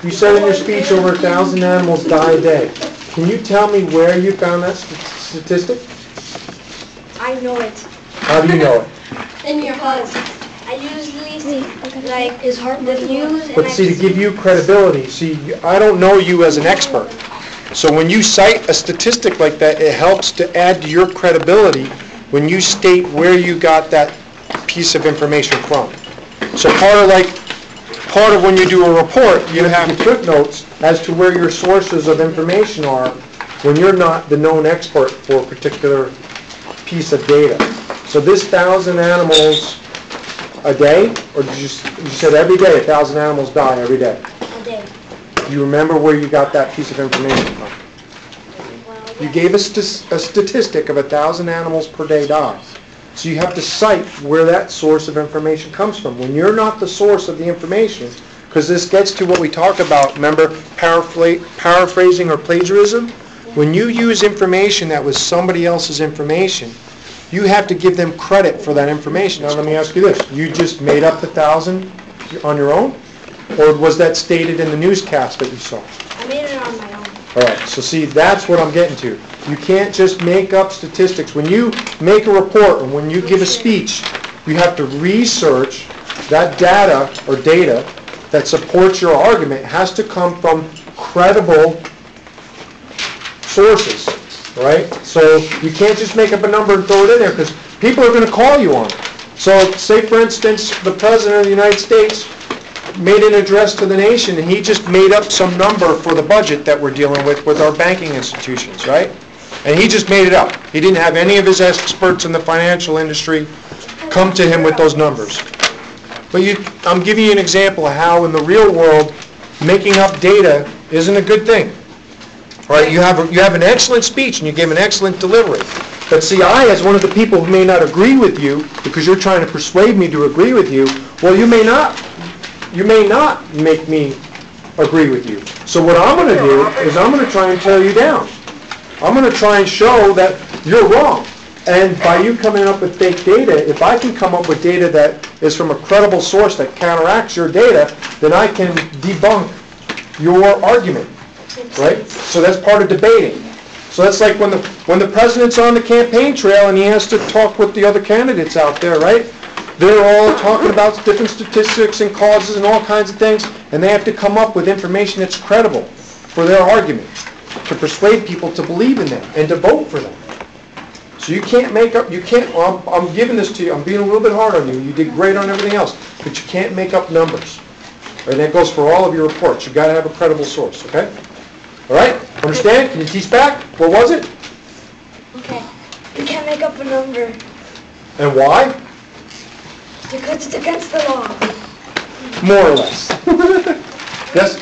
You said in your speech over 1,000 animals die a day. Can you tell me where you found that statistic? I know it. How do you know it? In your house. I usually see, like, is hard the news. But see, to give you credibility, see, I don't know you as an expert. So when you cite a statistic like that, it helps to add to your credibility when you state where you got that piece of information from. So part of when you do a report, you have to put notes as to where your sources of information are when you're not the known expert for a particular piece of data. So this 1,000 animals a day, or did you said every day 1,000 animals die every day? A day. Do you remember where you got that piece of information from? Well, You gave us a statistic of 1,000 animals per day die. So you have to cite where that source of information comes from. When you're not the source of the information, because this gets to what we talk about, remember paraphrasing or plagiarism? When you use information that was somebody else's information, you have to give them credit for that information. Now let me ask you this. You just made up the 1,000 on your own? Or was that stated in the newscast that you saw? I made it on my own. All right, so see, that's what I'm getting to. You can't just make up statistics. When you make a report and when you give a speech, you have to research that data or data that supports your argument. It has to come from credible sources, right? So you can't just make up a number and throw it in there because people are going to call you on it. So say, for instance, the President of the United States made an address to the nation and he just made up some number for the budget that we're dealing with our banking institutions, right? And he just made it up. He didn't have any of his experts in the financial industry come to him with those numbers. But I'm giving you an example of how in the real world making up data isn't a good thing. Right? You have an excellent speech and you gave an excellent delivery. But see, I, as one of the people who may not agree with you because you're trying to persuade me to agree with you, well, you may not make me agree with you. So what I'm going to do is I'm going to try and tear you down. I'm going to try and show that you're wrong. And by you coming up with fake data, if I can come up with data that is from a credible source that counteracts your data, then I can debunk your argument. Right? So that's part of debating. So that's like when the president's on the campaign trail and he has to talk with the other candidates out there, right? They're all talking about different statistics and causes and all kinds of things, and they have to come up with information that's credible for their argument, to persuade people to believe in them and to vote for them. So you can't make up, well, I'm giving this to you, I'm being a little bit hard on you, you did great on everything else, but you can't make up numbers. And that goes for all of your reports. You've got to have a credible source, okay? All right? Understand? Can you teach back? What was it? Okay. You can't make up a number. And why? Because it's against the law. More or less. Yes?